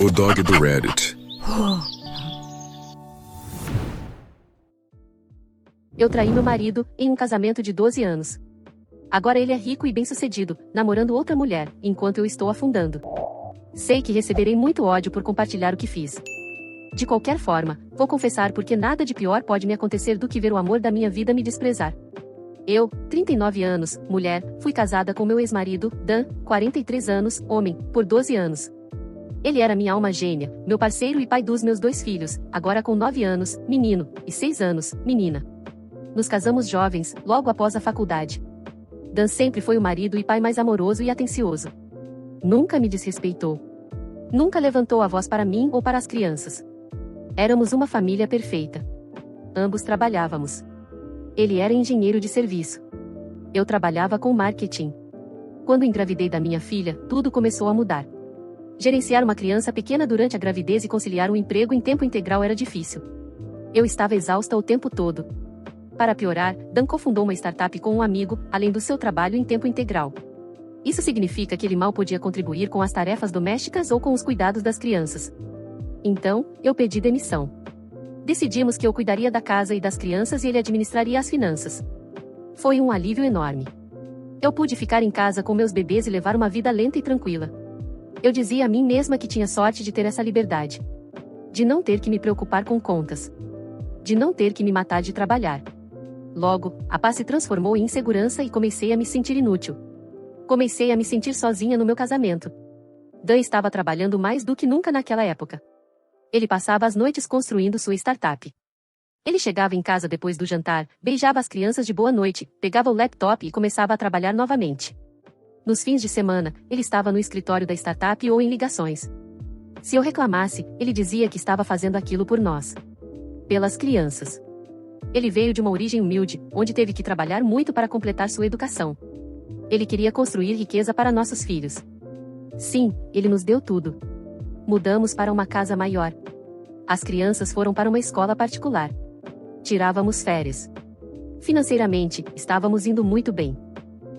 O dog do Reddit. Eu traí meu marido, em um casamento de 12 anos. Agora ele é rico e bem-sucedido, namorando outra mulher, enquanto eu estou afundando. Sei que receberei muito ódio por compartilhar o que fiz. De qualquer forma, vou confessar porque nada de pior pode me acontecer do que ver o amor da minha vida me desprezar. Eu, 39 anos, mulher, fui casada com meu ex-marido, Dan, 43 anos, homem, por 12 anos. Ele era minha alma gêmea, meu parceiro e pai dos meus 2 filhos, agora com 9 anos, menino, e 6 anos, menina. Nos casamos jovens, logo após a faculdade. Dan sempre foi o marido e pai mais amoroso e atencioso. Nunca me desrespeitou. Nunca levantou a voz para mim ou para as crianças. Éramos uma família perfeita. Ambos trabalhávamos. Ele era engenheiro de serviço. Eu trabalhava com marketing. Quando engravidei da minha filha, tudo começou a mudar. Gerenciar uma criança pequena durante a gravidez e conciliar um emprego em tempo integral era difícil. Eu estava exausta o tempo todo. Para piorar, Dan cofundou uma startup com um amigo, além do seu trabalho em tempo integral. Isso significa que ele mal podia contribuir com as tarefas domésticas ou com os cuidados das crianças. Então, eu pedi demissão. Decidimos que eu cuidaria da casa e das crianças e ele administraria as finanças. Foi um alívio enorme. Eu pude ficar em casa com meus bebês e levar uma vida lenta e tranquila. Eu dizia a mim mesma que tinha sorte de ter essa liberdade. De não ter que me preocupar com contas. De não ter que me matar de trabalhar. Logo, a paz se transformou em insegurança e comecei a me sentir inútil. Comecei a me sentir sozinha no meu casamento. Dan estava trabalhando mais do que nunca naquela época. Ele passava as noites construindo sua startup. Ele chegava em casa depois do jantar, beijava as crianças de boa noite, pegava o laptop e começava a trabalhar novamente. Nos fins de semana, ele estava no escritório da startup ou em ligações. Se eu reclamasse, ele dizia que estava fazendo aquilo por nós. Pelas crianças. Ele veio de uma origem humilde, onde teve que trabalhar muito para completar sua educação. Ele queria construir riqueza para nossos filhos. Sim, ele nos deu tudo. Mudamos para uma casa maior. As crianças foram para uma escola particular. Tirávamos férias. Financeiramente, estávamos indo muito bem.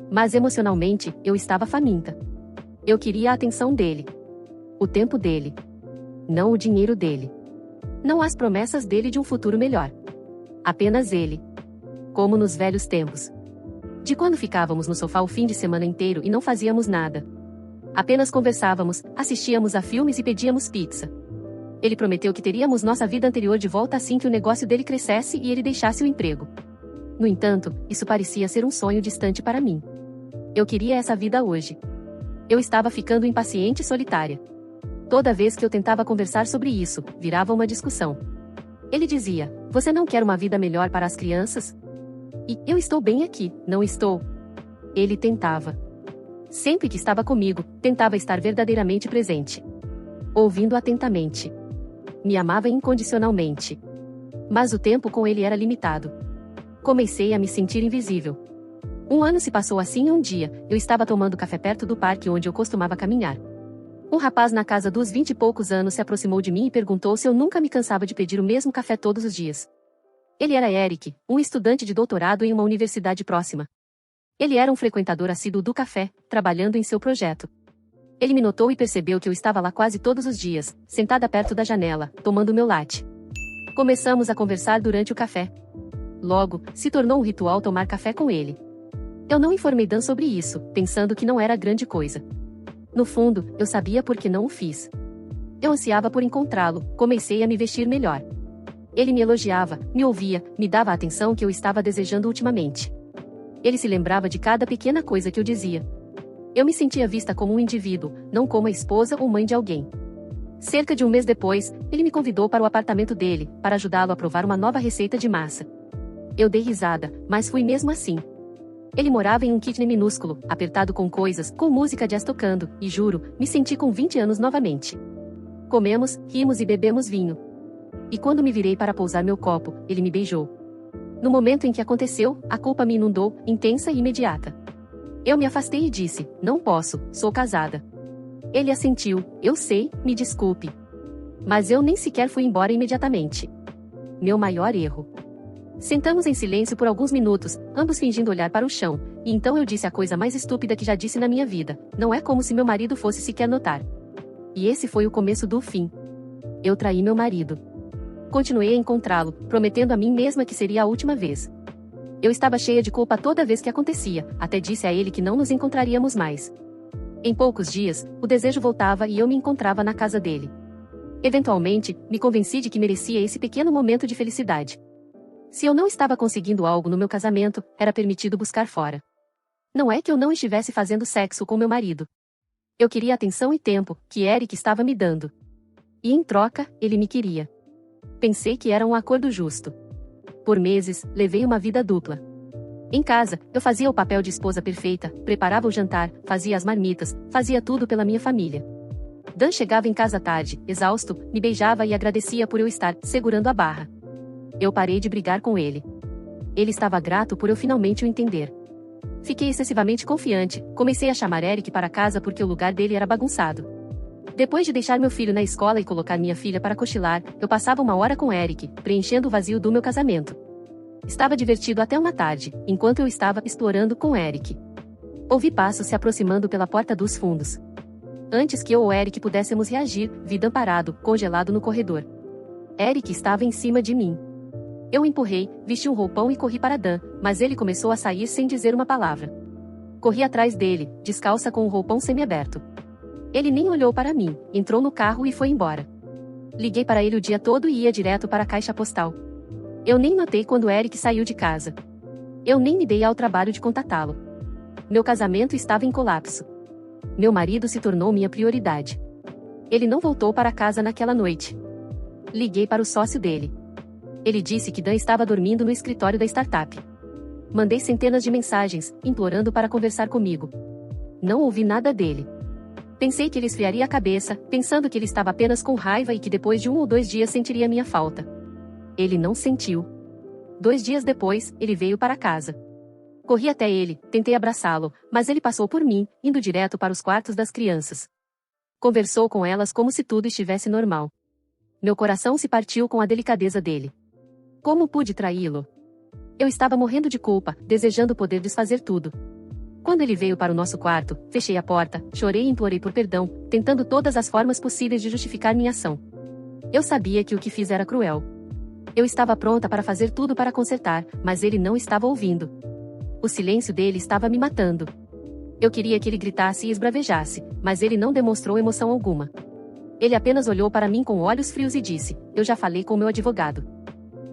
Mas emocionalmente, eu estava faminta. Eu queria a atenção dele. O tempo dele. Não o dinheiro dele. Não as promessas dele de um futuro melhor. Apenas ele. Como nos velhos tempos. De quando ficávamos no sofá o fim de semana inteiro e não fazíamos nada. Apenas conversávamos, assistíamos a filmes e pedíamos pizza. Ele prometeu que teríamos nossa vida anterior de volta assim que o negócio dele crescesse e ele deixasse o emprego. No entanto, isso parecia ser um sonho distante para mim. Eu queria essa vida hoje. Eu estava ficando impaciente e solitária. Toda vez que eu tentava conversar sobre isso, virava uma discussão. Ele dizia, você não quer uma vida melhor para as crianças? E, eu estou bem aqui, não estou? Ele tentava. Sempre que estava comigo, tentava estar verdadeiramente presente. Ouvindo atentamente. Me amava incondicionalmente. Mas o tempo com ele era limitado. Comecei a me sentir invisível. Um ano se passou assim e um dia, eu estava tomando café perto do parque onde eu costumava caminhar. Um rapaz na casa dos 20 e poucos anos se aproximou de mim e perguntou se eu nunca me cansava de pedir o mesmo café todos os dias. Ele era Eric, um estudante de doutorado em uma universidade próxima. Ele era um frequentador assíduo do café, trabalhando em seu projeto. Ele me notou e percebeu que eu estava lá quase todos os dias, sentada perto da janela, tomando meu latte. Começamos a conversar durante o café. Logo, se tornou um ritual tomar café com ele. Eu não informei Dan sobre isso, pensando que não era grande coisa. No fundo, eu sabia por que não o fiz. Eu ansiava por encontrá-lo, comecei a me vestir melhor. Ele me elogiava, me ouvia, me dava a atenção que eu estava desejando ultimamente. Ele se lembrava de cada pequena coisa que eu dizia. Eu me sentia vista como um indivíduo, não como a esposa ou mãe de alguém. Cerca de um mês depois, ele me convidou para o apartamento dele, para ajudá-lo a provar uma nova receita de massa. Eu dei risada, mas fui mesmo assim. Ele morava em um kitchen minúsculo, apertado com coisas, com música jazz tocando, e juro, me senti com 20 anos novamente. Comemos, rimos e bebemos vinho. E quando me virei para pousar meu copo, ele me beijou. No momento em que aconteceu, a culpa me inundou, intensa e imediata. Eu me afastei e disse, não posso, sou casada. Ele assentiu, eu sei, me desculpe. Mas eu nem sequer fui embora imediatamente. Meu maior erro. Sentamos em silêncio por alguns minutos, ambos fingindo olhar para o chão, e então eu disse a coisa mais estúpida que já disse na minha vida, não é como se meu marido fosse sequer notar. E esse foi o começo do fim. Eu traí meu marido. Continuei a encontrá-lo, prometendo a mim mesma que seria a última vez. Eu estava cheia de culpa toda vez que acontecia, até disse a ele que não nos encontraríamos mais. Em poucos dias, o desejo voltava e eu me encontrava na casa dele. Eventualmente, me convenci de que merecia esse pequeno momento de felicidade. Se eu não estava conseguindo algo no meu casamento, era permitido buscar fora. Não é que eu não estivesse fazendo sexo com meu marido. Eu queria atenção e tempo, que Eric estava me dando. E em troca, ele me queria. Pensei que era um acordo justo. Por meses, levei uma vida dupla. Em casa, eu fazia o papel de esposa perfeita, preparava o jantar, fazia as marmitas, fazia tudo pela minha família. Dan chegava em casa tarde, exausto, me beijava e agradecia por eu estar segurando a barra. Eu parei de brigar com ele. Ele estava grato por eu finalmente o entender. Fiquei excessivamente confiante, comecei a chamar Eric para casa porque o lugar dele era bagunçado. Depois de deixar meu filho na escola e colocar minha filha para cochilar, eu passava uma hora com Eric, preenchendo o vazio do meu casamento. Estava divertido até uma tarde, enquanto eu estava explorando com Eric. Ouvi passos se aproximando pela porta dos fundos. Antes que eu ou Eric pudéssemos reagir, vi Dan parado, congelado no corredor. Eric estava em cima de mim. Eu o empurrei, vesti um roupão e corri para Dan, mas ele começou a sair sem dizer uma palavra. Corri atrás dele, descalça com o roupão semiaberto. Ele nem olhou para mim, entrou no carro e foi embora. Liguei para ele o dia todo e ia direto para a caixa postal. Eu nem notei quando Eric saiu de casa. Eu nem me dei ao trabalho de contatá-lo. Meu casamento estava em colapso. Meu marido se tornou minha prioridade. Ele não voltou para casa naquela noite. Liguei para o sócio dele. Ele disse que Dan estava dormindo no escritório da startup. Mandei centenas de mensagens, implorando para conversar comigo. Não ouvi nada dele. Pensei que ele esfriaria a cabeça, pensando que ele estava apenas com raiva e que depois de 1 ou 2 dias sentiria minha falta. Ele não sentiu. 2 dias depois, ele veio para casa. Corri até ele, tentei abraçá-lo, mas ele passou por mim, indo direto para os quartos das crianças. Conversou com elas como se tudo estivesse normal. Meu coração se partiu com a delicadeza dele. Como pude traí-lo? Eu estava morrendo de culpa, desejando poder desfazer tudo. Quando ele veio para o nosso quarto, fechei a porta, chorei e implorei por perdão, tentando todas as formas possíveis de justificar minha ação. Eu sabia que o que fiz era cruel. Eu estava pronta para fazer tudo para consertar, mas ele não estava ouvindo. O silêncio dele estava me matando. Eu queria que ele gritasse e esbravejasse, mas ele não demonstrou emoção alguma. Ele apenas olhou para mim com olhos frios e disse: "Eu já falei com meu advogado.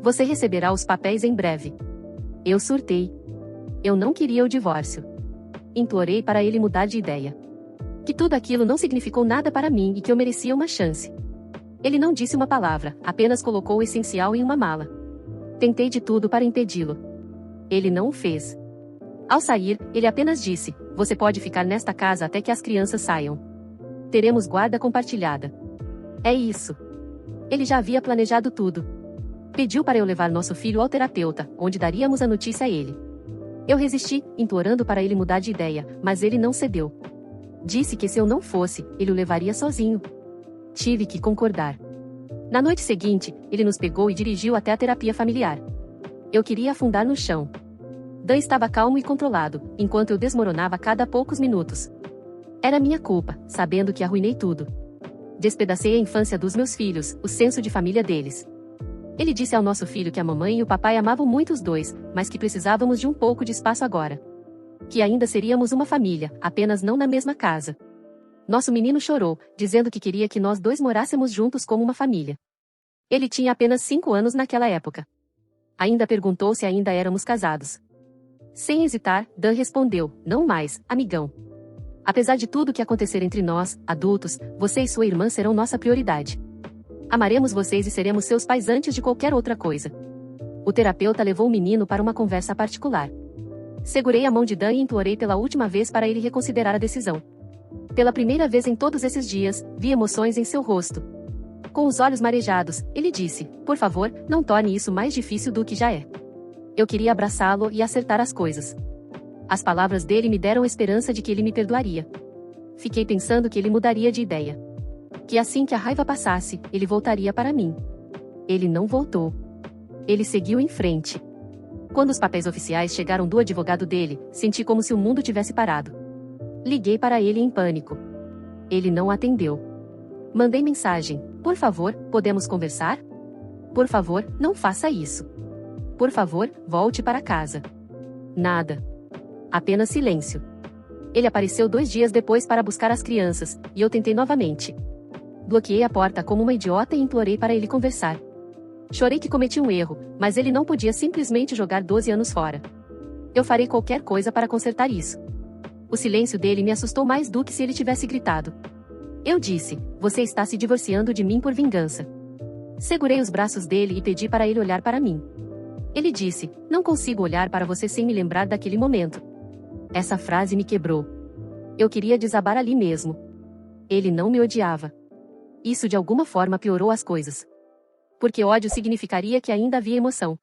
Você receberá os papéis em breve." Eu surtei. Eu não queria o divórcio. Implorei para ele mudar de ideia. Que tudo aquilo não significou nada para mim e que eu merecia uma chance. Ele não disse uma palavra, apenas colocou o essencial em uma mala. Tentei de tudo para impedi-lo. Ele não o fez. Ao sair, ele apenas disse: "Você pode ficar nesta casa até que as crianças saiam. Teremos guarda compartilhada." É isso. Ele já havia planejado tudo. Pediu para eu levar nosso filho ao terapeuta, onde daríamos a notícia a ele. Eu resisti, implorando para ele mudar de ideia, mas ele não cedeu. Disse que se eu não fosse, ele o levaria sozinho. Tive que concordar. Na noite seguinte, ele nos pegou e dirigiu até a terapia familiar. Eu queria afundar no chão. Dan estava calmo e controlado, enquanto eu desmoronava a cada poucos minutos. Era minha culpa, sabendo que arruinei tudo. Despedacei a infância dos meus filhos, o senso de família deles. Ele disse ao nosso filho que a mamãe e o papai amavam muito os dois, mas que precisávamos de um pouco de espaço agora. Que ainda seríamos uma família, apenas não na mesma casa. Nosso menino chorou, dizendo que queria que nós dois morássemos juntos como uma família. Ele tinha apenas 5 anos naquela época. Ainda perguntou se ainda éramos casados. Sem hesitar, Dan respondeu: "Não mais, amigão. Apesar de tudo que acontecer entre nós, adultos, você e sua irmã serão nossa prioridade. Amaremos vocês e seremos seus pais antes de qualquer outra coisa." O terapeuta levou o menino para uma conversa particular. Segurei a mão de Dan e implorei pela última vez para ele reconsiderar a decisão. Pela primeira vez em todos esses dias, vi emoções em seu rosto. Com os olhos marejados, ele disse: "Por favor, não torne isso mais difícil do que já é." Eu queria abraçá-lo e acertar as coisas. As palavras dele me deram esperança de que ele me perdoaria. Fiquei pensando que ele mudaria de ideia. Que assim que a raiva passasse, ele voltaria para mim. Ele não voltou. Ele seguiu em frente. Quando os papéis oficiais chegaram do advogado dele, senti como se o mundo tivesse parado. Liguei para ele em pânico. Ele não atendeu. Mandei mensagem: por favor, podemos conversar? Por favor, não faça isso. Por favor, volte para casa. Nada. Apenas silêncio. Ele apareceu 2 dias depois para buscar as crianças, e eu tentei novamente. Bloqueei a porta como uma idiota e implorei para ele conversar. Chorei que cometi um erro, mas ele não podia simplesmente jogar 12 anos fora. Eu farei qualquer coisa para consertar isso. O silêncio dele me assustou mais do que se ele tivesse gritado. Eu disse: você está se divorciando de mim por vingança. Segurei os braços dele e pedi para ele olhar para mim. Ele disse: não consigo olhar para você sem me lembrar daquele momento. Essa frase me quebrou. Eu queria desabar ali mesmo. Ele não me odiava. Isso de alguma forma piorou as coisas. Porque ódio significaria que ainda havia emoção.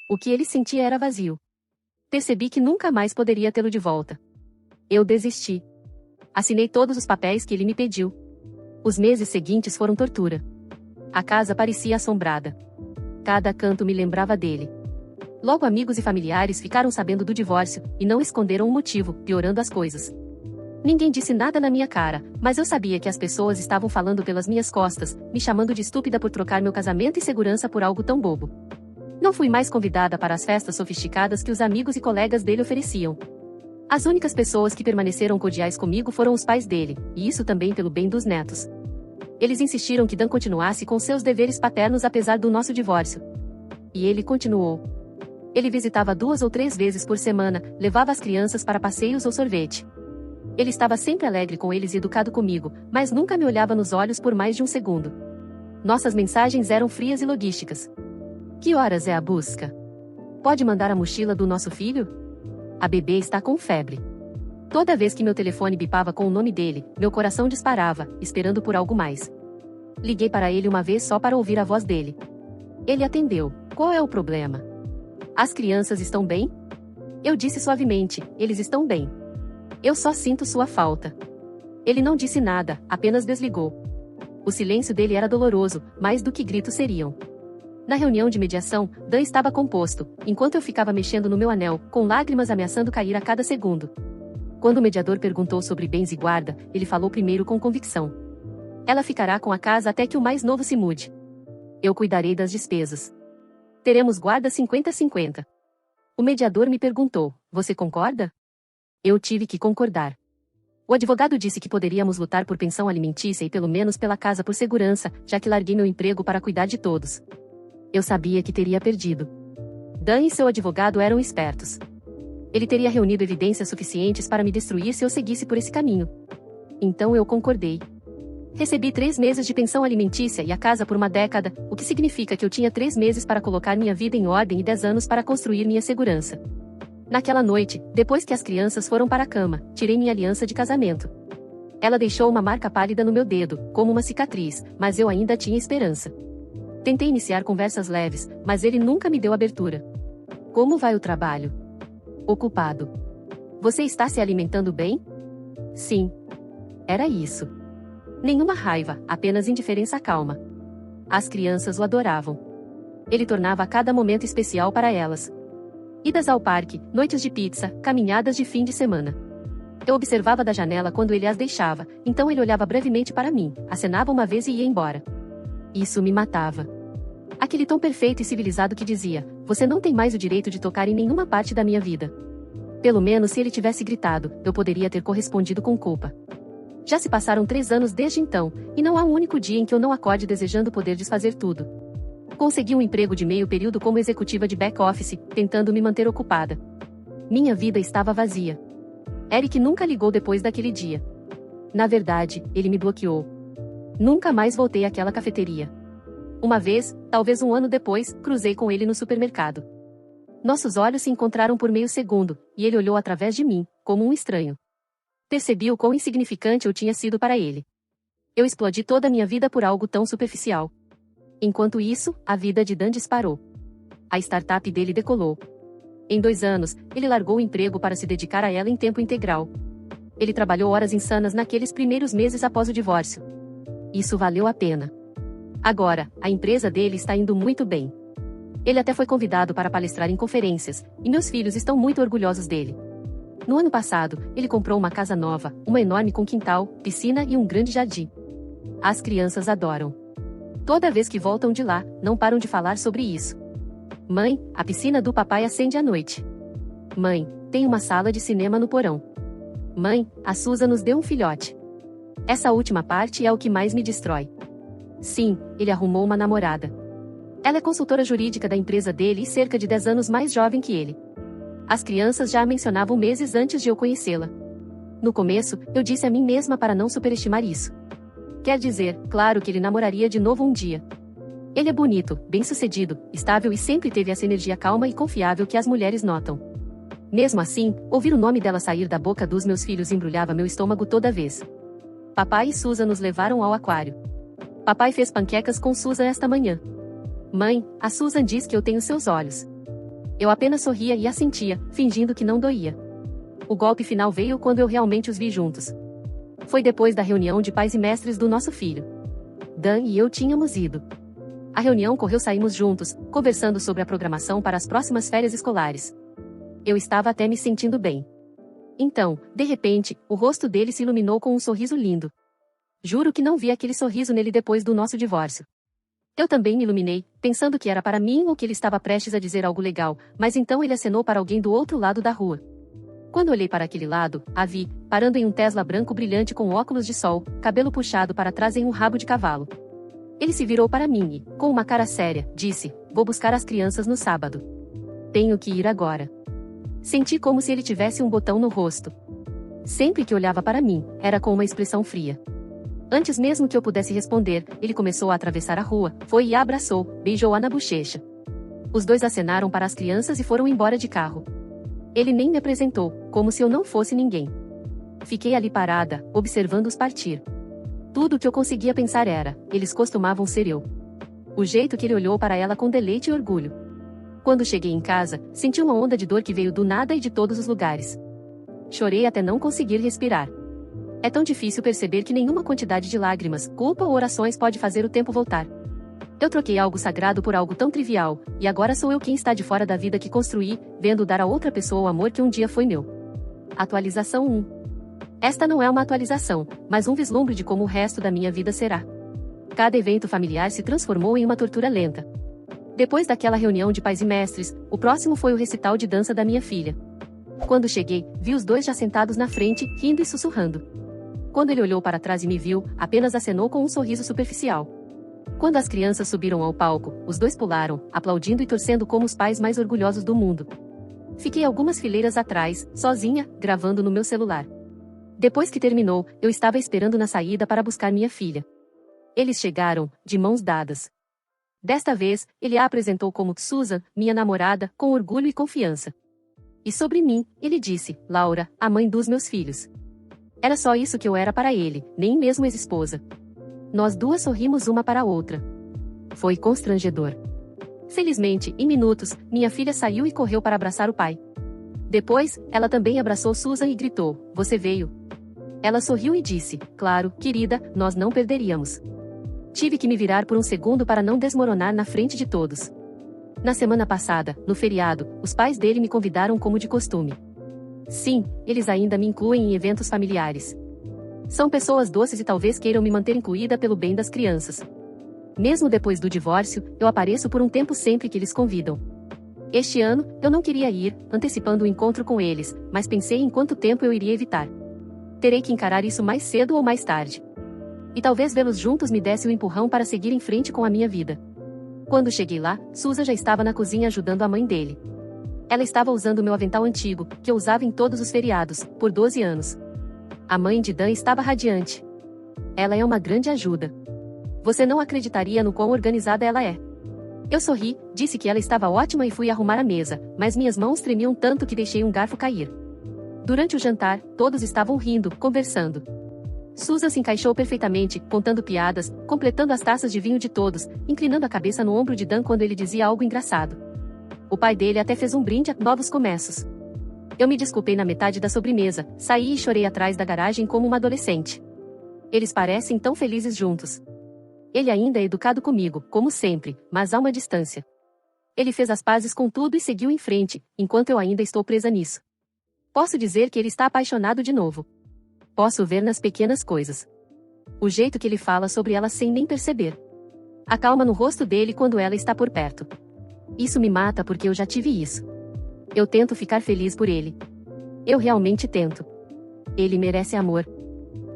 O que ele sentia era vazio. Percebi que nunca mais poderia tê-lo de volta. Eu desisti. Assinei todos os papéis que ele me pediu. Os meses seguintes foram tortura. A casa parecia assombrada. Cada canto me lembrava dele. Logo amigos e familiares ficaram sabendo do divórcio, e não esconderam o motivo, piorando as coisas. Ninguém disse nada na minha cara, mas eu sabia que as pessoas estavam falando pelas minhas costas, me chamando de estúpida por trocar meu casamento e segurança por algo tão bobo. Não fui mais convidada para as festas sofisticadas que os amigos e colegas dele ofereciam. As únicas pessoas que permaneceram cordiais comigo foram os pais dele, e isso também pelo bem dos netos. Eles insistiram que Dan continuasse com seus deveres paternos apesar do nosso divórcio. E ele continuou. Ele visitava 2 ou 3 vezes por semana, levava as crianças para passeios ou sorvete. Ele estava sempre alegre com eles e educado comigo, mas nunca me olhava nos olhos por mais de um segundo. Nossas mensagens eram frias e logísticas. Que horas é a busca? Pode mandar a mochila do nosso filho? A bebê está com febre. Toda vez que meu telefone bipava com o nome dele, meu coração disparava, esperando por algo mais. Liguei para ele uma vez só para ouvir a voz dele. Ele atendeu. Qual é o problema? As crianças estão bem? Eu disse suavemente: eles estão bem. Eu só sinto sua falta. Ele não disse nada, apenas desligou. O silêncio dele era doloroso, mais do que gritos seriam. Na reunião de mediação, Dan estava composto, enquanto eu ficava mexendo no meu anel, com lágrimas ameaçando cair a cada segundo. Quando o mediador perguntou sobre bens e guarda, ele falou primeiro com convicção. Ela ficará com a casa até que o mais novo se mude. Eu cuidarei das despesas. Teremos guarda 50-50. O mediador me perguntou: você concorda? Eu tive que concordar. O advogado disse que poderíamos lutar por pensão alimentícia e pelo menos pela casa por segurança, já que larguei meu emprego para cuidar de todos. Eu sabia que teria perdido. Dan e seu advogado eram espertos. Ele teria reunido evidências suficientes para me destruir se eu seguisse por esse caminho. Então eu concordei. Recebi 3 meses de pensão alimentícia e a casa por uma década, o que significa que eu tinha 3 meses para colocar minha vida em ordem e 10 anos para construir minha segurança. Naquela noite, depois que as crianças foram para a cama, tirei minha aliança de casamento. Ela deixou uma marca pálida no meu dedo, como uma cicatriz, mas eu ainda tinha esperança. Tentei iniciar conversas leves, mas ele nunca me deu abertura. Como vai o trabalho? Ocupado. Você está se alimentando bem? Sim. Era isso. Nenhuma raiva, apenas indiferença calma. As crianças o adoravam. Ele tornava cada momento especial para elas. Idas ao parque, noites de pizza, caminhadas de fim de semana. Eu observava da janela quando ele as deixava, então ele olhava brevemente para mim, acenava uma vez e ia embora. Isso me matava. Aquele tom perfeito e civilizado que dizia: você não tem mais o direito de tocar em nenhuma parte da minha vida. Pelo menos se ele tivesse gritado, eu poderia ter correspondido com culpa. Já se passaram 3 anos desde então, e não há um único dia em que eu não acorde desejando poder desfazer tudo. Consegui um emprego de meio período como executiva de back-office, tentando me manter ocupada. Minha vida estava vazia. Eric nunca ligou depois daquele dia. Na verdade, ele me bloqueou. Nunca mais voltei àquela cafeteria. Uma vez, talvez um ano depois, cruzei com ele no supermercado. Nossos olhos se encontraram por meio segundo, e ele olhou através de mim, como um estranho. Percebi o quão insignificante eu tinha sido para ele. Eu explodi toda a minha vida por algo tão superficial. Enquanto isso, a vida de Dan disparou. A startup dele decolou. Em 2 anos, ele largou o emprego para se dedicar a ela em tempo integral. Ele trabalhou horas insanas naqueles primeiros meses após o divórcio. Isso valeu a pena. Agora, a empresa dele está indo muito bem. Ele até foi convidado para palestrar em conferências, e meus filhos estão muito orgulhosos dele. No ano passado, ele comprou uma casa nova, uma enorme com quintal, piscina e um grande jardim. As crianças adoram. Toda vez que voltam de lá, não param de falar sobre isso. Mãe, a piscina do papai acende à noite. Mãe, tem uma sala de cinema no porão. Mãe, a Susan nos deu um filhote. Essa última parte é o que mais me destrói. Sim, ele arrumou uma namorada. Ela é consultora jurídica da empresa dele e cerca de 10 anos mais jovem que ele. As crianças já a mencionavam meses antes de eu conhecê-la. No começo, eu disse a mim mesma para não superestimar isso. Quer dizer, claro que ele namoraria de novo um dia. Ele é bonito, bem-sucedido, estável e sempre teve essa energia calma e confiável que as mulheres notam. Mesmo assim, ouvir o nome dela sair da boca dos meus filhos embrulhava meu estômago toda vez. Papai e Susan nos levaram ao aquário. Papai fez panquecas com Susan esta manhã. Mãe, a Susan diz que eu tenho seus olhos. Eu apenas sorria e assentia, fingindo que não doía. O golpe final veio quando eu realmente os vi juntos. Foi depois da reunião de pais e mestres do nosso filho. Dan e eu tínhamos ido. A reunião correu, saímos juntos, conversando sobre a programação para as próximas férias escolares. Eu estava até me sentindo bem. Então, de repente, o rosto dele se iluminou com um sorriso lindo. Juro que não vi aquele sorriso nele depois do nosso divórcio. Eu também me iluminei, pensando que era para mim ou que ele estava prestes a dizer algo legal, mas então ele acenou para alguém do outro lado da rua. Quando olhei para aquele lado, a vi, parando em um Tesla branco brilhante com óculos de sol, cabelo puxado para trás em um rabo de cavalo. Ele se virou para mim e, com uma cara séria, disse: "Vou buscar as crianças no sábado. Tenho que ir agora." Senti como se ele tivesse um botão no rosto. Sempre que olhava para mim, era com uma expressão fria. Antes mesmo que eu pudesse responder, ele começou a atravessar a rua, foi e a abraçou, beijou-a na bochecha. Os dois acenaram para as crianças e foram embora de carro. Ele nem me apresentou, como se eu não fosse ninguém. Fiquei ali parada, observando-os partir. Tudo o que eu conseguia pensar era: eles costumavam ser eu. O jeito que ele olhou para ela com deleite e orgulho. Quando cheguei em casa, senti uma onda de dor que veio do nada e de todos os lugares. Chorei até não conseguir respirar. É tão difícil perceber que nenhuma quantidade de lágrimas, culpa ou orações pode fazer o tempo voltar. Eu troquei algo sagrado por algo tão trivial, e agora sou eu quem está de fora da vida que construí, vendo dar a outra pessoa o amor que um dia foi meu. Atualização 1. Esta não é uma atualização, mas um vislumbre de como o resto da minha vida será. Cada evento familiar se transformou em uma tortura lenta. Depois daquela reunião de pais e mestres, o próximo foi o recital de dança da minha filha. Quando cheguei, vi os dois já sentados na frente, rindo e sussurrando. Quando ele olhou para trás e me viu, apenas acenou com um sorriso superficial. Quando as crianças subiram ao palco, os dois pularam, aplaudindo e torcendo como os pais mais orgulhosos do mundo. Fiquei algumas fileiras atrás, sozinha, gravando no meu celular. Depois que terminou, eu estava esperando na saída para buscar minha filha. Eles chegaram, de mãos dadas. Desta vez, ele a apresentou como Susan, minha namorada, com orgulho e confiança. E sobre mim, ele disse: Laura, a mãe dos meus filhos. Era só isso que eu era para ele, nem mesmo ex-esposa. Nós duas sorrimos uma para a outra. Foi constrangedor. Felizmente, em minutos, minha filha saiu e correu para abraçar o pai. Depois, ela também abraçou Susan e gritou: "Você veio?" Ela sorriu e disse: "Claro, querida, nós não perderíamos." Tive que me virar por um segundo para não desmoronar na frente de todos. Na semana passada, no feriado, os pais dele me convidaram como de costume. Sim, eles ainda me incluem em eventos familiares. São pessoas doces e talvez queiram me manter incluída pelo bem das crianças. Mesmo depois do divórcio, eu apareço por um tempo sempre que eles convidam. Este ano, eu não queria ir, antecipando o encontro com eles, mas pensei em quanto tempo eu iria evitar. Terei que encarar isso mais cedo ou mais tarde. E talvez vê-los juntos me desse um empurrão para seguir em frente com a minha vida. Quando cheguei lá, Susan já estava na cozinha ajudando a mãe dele. Ela estava usando o meu avental antigo, que eu usava em todos os feriados, por 12 anos. A mãe de Dan estava radiante. Ela é uma grande ajuda. Você não acreditaria no quão organizada ela é. Eu sorri, disse que ela estava ótima e fui arrumar a mesa, mas minhas mãos tremiam tanto que deixei um garfo cair. Durante o jantar, todos estavam rindo, conversando. Susan se encaixou perfeitamente, contando piadas, completando as taças de vinho de todos, inclinando a cabeça no ombro de Dan quando ele dizia algo engraçado. O pai dele até fez um brinde a novos começos. Eu me desculpei na metade da sobremesa, saí e chorei atrás da garagem como uma adolescente. Eles parecem tão felizes juntos. Ele ainda é educado comigo, como sempre, mas há uma distância. Ele fez as pazes com tudo e seguiu em frente, enquanto eu ainda estou presa nisso. Posso dizer que ele está apaixonado de novo. Posso ver nas pequenas coisas. O jeito que ele fala sobre ela sem nem perceber. A calma no rosto dele quando ela está por perto. Isso me mata porque eu já tive isso. Eu tento ficar feliz por ele. Eu realmente tento. Ele merece amor.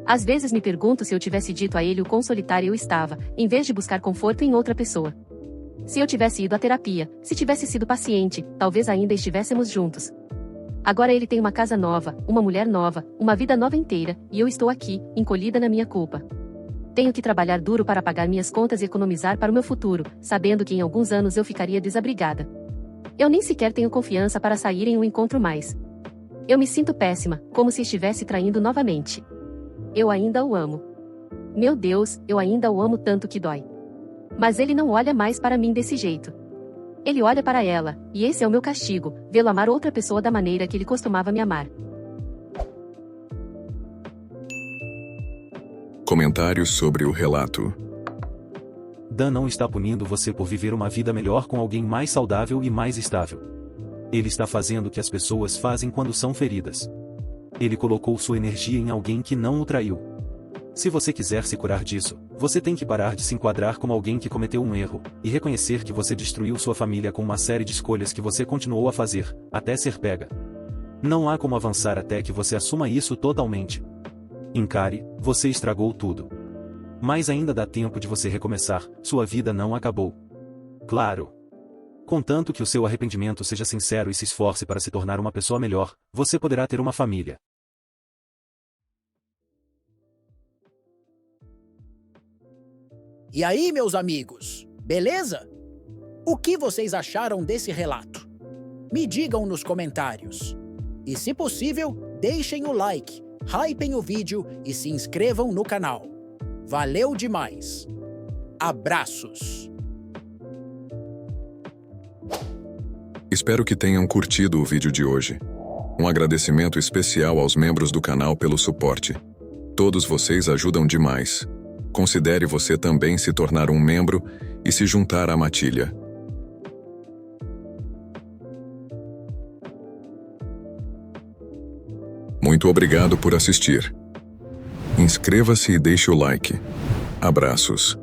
Às vezes me pergunto se eu tivesse dito a ele o quão solitária eu estava, em vez de buscar conforto em outra pessoa. Se eu tivesse ido à terapia, se tivesse sido paciente, talvez ainda estivéssemos juntos. Agora ele tem uma casa nova, uma mulher nova, uma vida nova inteira, e eu estou aqui, encolhida na minha culpa. Tenho que trabalhar duro para pagar minhas contas e economizar para o meu futuro, sabendo que em alguns anos eu ficaria desabrigada. Eu nem sequer tenho confiança para sair em um encontro mais. Eu me sinto péssima, como se estivesse traindo novamente. Eu ainda o amo. Meu Deus, eu ainda o amo tanto que dói. Mas ele não olha mais para mim desse jeito. Ele olha para ela, e esse é o meu castigo, vê-lo amar outra pessoa da maneira que ele costumava me amar. Comentários sobre o relato. Dan não está punindo você por viver uma vida melhor com alguém mais saudável e mais estável. Ele está fazendo o que as pessoas fazem quando são feridas. Ele colocou sua energia em alguém que não o traiu. Se você quiser se curar disso, você tem que parar de se enquadrar como alguém que cometeu um erro, e reconhecer que você destruiu sua família com uma série de escolhas que você continuou a fazer, até ser pega. Não há como avançar até que você assuma isso totalmente. Encare, você estragou tudo. Mas ainda dá tempo de você recomeçar, sua vida não acabou. Claro. Contanto que o seu arrependimento seja sincero e se esforce para se tornar uma pessoa melhor, você poderá ter uma família. E aí, meus amigos, beleza? O que vocês acharam desse relato? Me digam nos comentários. E se possível, deixem o like, hypem o vídeo e se inscrevam no canal. Valeu demais! Abraços! Espero que tenham curtido o vídeo de hoje. Um agradecimento especial aos membros do canal pelo suporte. Todos vocês ajudam demais. Considere você também se tornar um membro e se juntar à matilha. Muito obrigado por assistir. Inscreva-se e deixe o like. Abraços.